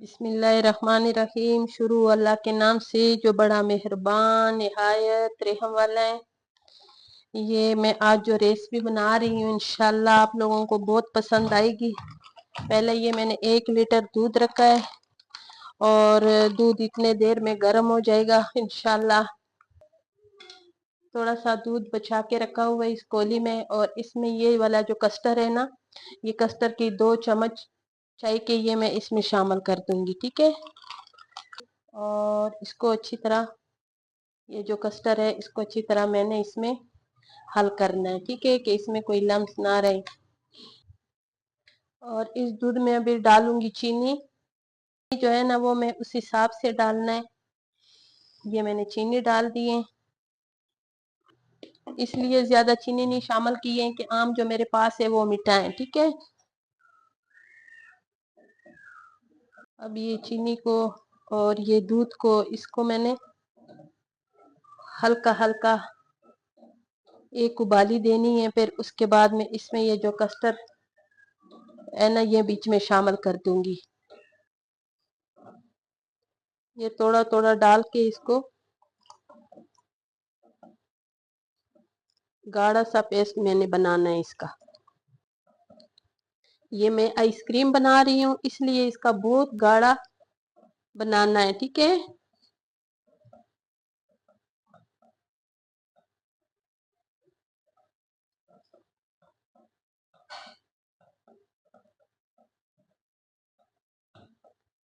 बिस्मिल्लाहिर्रहमानिर्रहीम। शुरू अल्लाह के नाम से जो बड़ा मेहरबान निहायत रहम वाला है। ये मैं आज जो रेसिपी बना रही हूँ इंशाल्लाह आप लोगों को बहुत पसंद आएगी। पहले ये मैंने 1 लीटर दूध रखा है और दूध इतने देर में गर्म हो जाएगा इंशाल्लाह। थोड़ा सा दूध बचा के रखा हुआ है इस कोली में, और इसमें ये वाला जो कस्टर्ड है ना, ये कस्टर्ड की 2 चम्मच चाय के ये मैं इसमें शामिल कर दूंगी। ठीक है, और इसको अच्छी तरह, ये जो कस्टर्ड है इसको अच्छी तरह मैंने इसमें हल करना है। ठीक है, कि इसमें कोई लम्स ना रहे। और इस दूध में अभी डालूंगी चीनी, जो है ना वो मैं उस हिसाब से डालना है। ये मैंने चीनी डाल दी है, इसलिए ज्यादा चीनी नहीं शामिल की है कि आम जो मेरे पास है वो मीठा है। ठीक है, अब ये चीनी को और ये दूध को, इसको मैंने हल्का हल्का एक उबाली देनी है। फिर उसके बाद में इसमें ये जो कस्टर्ड है ना ये बीच में शामिल कर दूंगी। ये थोड़ा थोड़ा डाल के इसको गाढ़ा सा पेस्ट मैंने बनाना है इसका। ये मैं आइसक्रीम बना रही हूँ इसलिए इसका बहुत गाढ़ा बनाना है। ठीक है,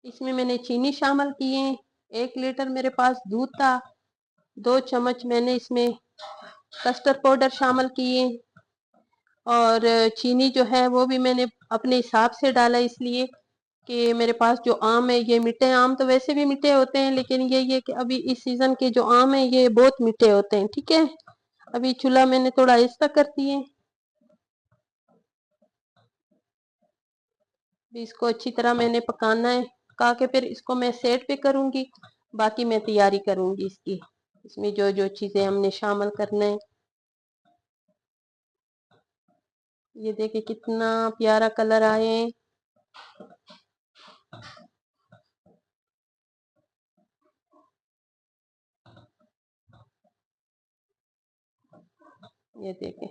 इसमें मैंने चीनी शामिल की है। 1 लीटर मेरे पास दूध था, 2 चम्मच मैंने इसमें कस्टर्ड पाउडर शामिल किए, और चीनी जो है वो भी मैंने अपने हिसाब से डाला, इसलिए कि मेरे पास जो आम है ये मीठे आम तो वैसे भी मीठे होते हैं, लेकिन ये कि अभी इस सीजन के जो आम है ये बहुत मीठे होते हैं। ठीक है, अभी चूल्हा मैंने थोड़ा आहिस्ता कर दिए। इसको अच्छी तरह मैंने पकाना है, पका के फिर इसको मैं सेट पे करूंगी। बाकी मैं तैयारी करूंगी इसकी, इसमें जो जो चीजें हमने शामिल करना है। ये देखिए कितना प्यारा कलर आए। ये देखें,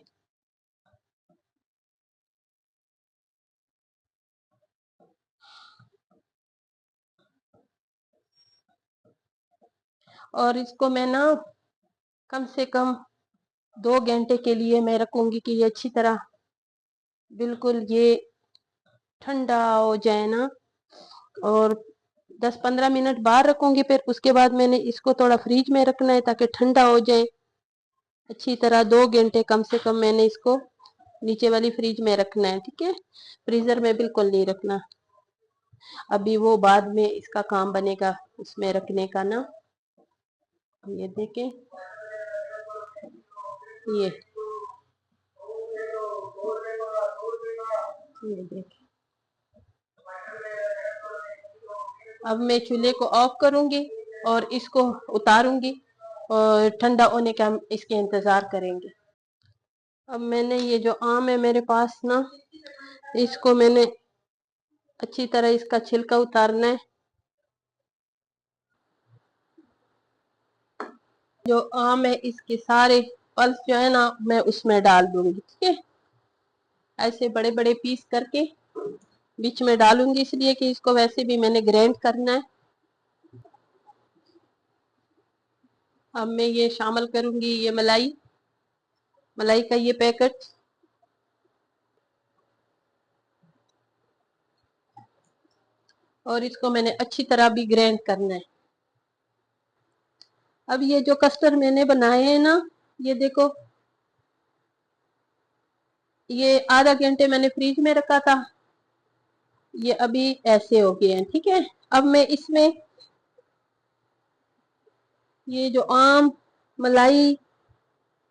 और इसको मैं ना कम से कम 2 घंटे के लिए मैं रखूंगी कि ये अच्छी तरह बिल्कुल ये ठंडा हो जाए ना, और 10-15 मिनट बाहर रखूंगी। फिर उसके बाद मैंने इसको थोड़ा फ्रीज में रखना है ताकि ठंडा हो जाए अच्छी तरह। 2 घंटे कम से कम मैंने इसको नीचे वाली फ्रिज में रखना है। ठीक है, फ्रीजर में बिल्कुल नहीं रखना, अभी वो बाद में इसका काम बनेगा उसमें रखने का ना। ये देखें, ये देखें। अब मैं चूल्हे को ऑफ करूंगी और इसको उतारूंगी, और ठंडा होने का हम इसके इंतजार करेंगे। अब मैंने ये जो आम है मेरे पास ना, इसको मैंने अच्छी तरह इसका छिलका उतारना है। जो आम है इसके सारे पल्स जो है ना मैं उसमें डाल दूंगी। ठीक है, ऐसे बड़े बड़े पीस करके बीच में डालूंगी, इसलिए कि इसको वैसे भी मैंने ग्राइंड करना है। अब मैं ये शामिल करूंगी ये मलाई, मलाई का ये पैकेट, और इसको मैंने अच्छी तरह भी ग्राइंड करना है। अब ये जो कस्टर्ड मैंने बनाए हैं ना, ये देखो, ये आधा घंटे मैंने फ्रिज में रखा था, ये अभी ऐसे हो गए हैं। ठीक है, अब मैं इसमें ये जो आम मलाई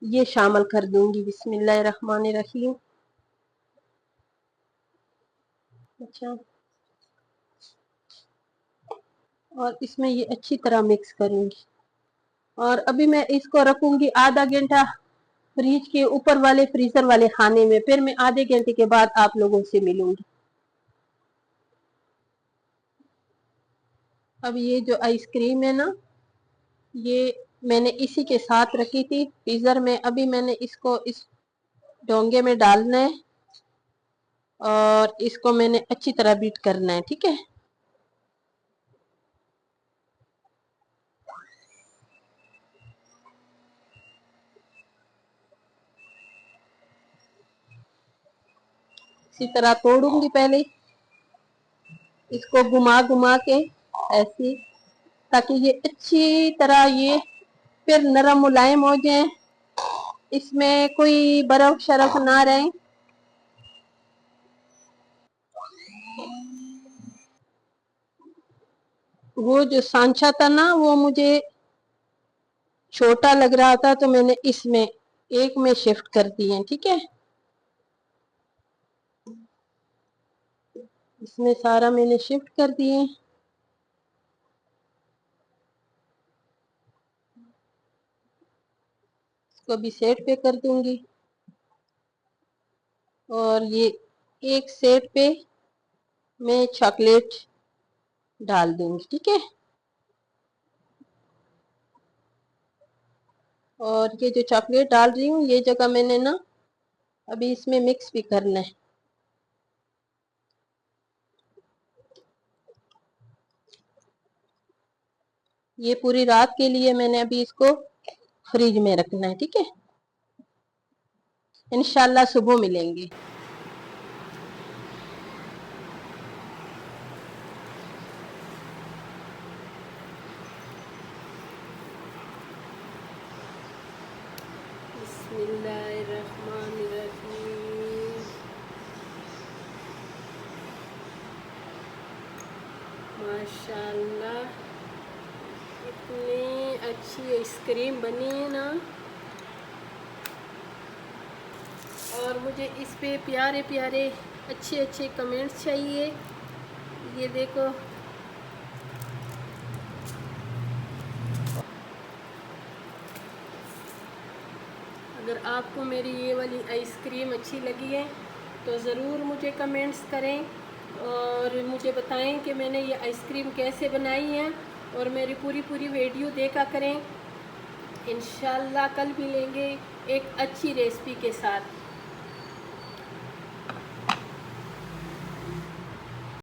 ये शामिल कर दूंगी। बिस्मिल्लाहिर्रहमानिर्रहीम। अच्छा, और इसमें ये अच्छी तरह मिक्स करूंगी, और अभी मैं इसको रखूंगी आधा घंटा फ्रिज के ऊपर वाले फ्रीजर वाले खाने में। फिर मैं आधे घंटे के बाद आप लोगों से मिलूंगी। اب یہ جو آئس کریم ہے نا، یہ میں نے اسی کے ساتھ رکھی تھی فریزر میں. ابھی میں نے اس کو اس ڈونگے میں ڈالنا ہے اور اس کو میں نے اچھی طرح بیٹ کرنا ہے. ٹھیک ہے، اسی طرح توڑوں گی پہلے اس کو گھما گھما کے ایسی، تاکہ یہ اچھی طرح یہ پھر نرم ملائم ہو جائیں، اس میں کوئی برف شرف نہ رہے. وہ جو سانچا تھا نا، وہ مجھے چھوٹا لگ رہا تھا، تو میں نے اس میں ایک میں شفٹ کر دی ہے. ٹھیک ہے، اس میں سارا میں نے شفٹ کر دیے. اس کو بھی سیٹ پہ کر دوں گی اور یہ ایک سیٹ پہ میں چاکلیٹ ڈال دوں گی. ٹھیک ہے، اور یہ جو چاکلیٹ ڈال رہی ہوں یہ جگہ میں نے نا ابھی اس میں مکس بھی کرنا ہے. یہ پوری رات کے لیے میں نے ابھی اس کو فریج میں رکھنا ہے. ٹھیک ہے، انشاءاللہ صبح ملیں گے. بسم اللہ الرحمن الرحیم. ماشاءاللہ اتنی اچھی آئس کریم بنی ہے نا، اور مجھے اس پہ پیارے پیارے اچھے اچھے کمنٹس چاہیے. یہ دیکھو، اگر آپ کو میری یہ والی آئس کریم اچھی لگی ہے تو ضرور مجھے کمنٹس کریں اور مجھے بتائیں کہ میں نے یہ آئس کریم کیسے بنائی ہے، اور میری پوری ویڈیو دیکھا کریں. انشاءاللہ کل ملیں گے ایک اچھی ریسپی کے ساتھ.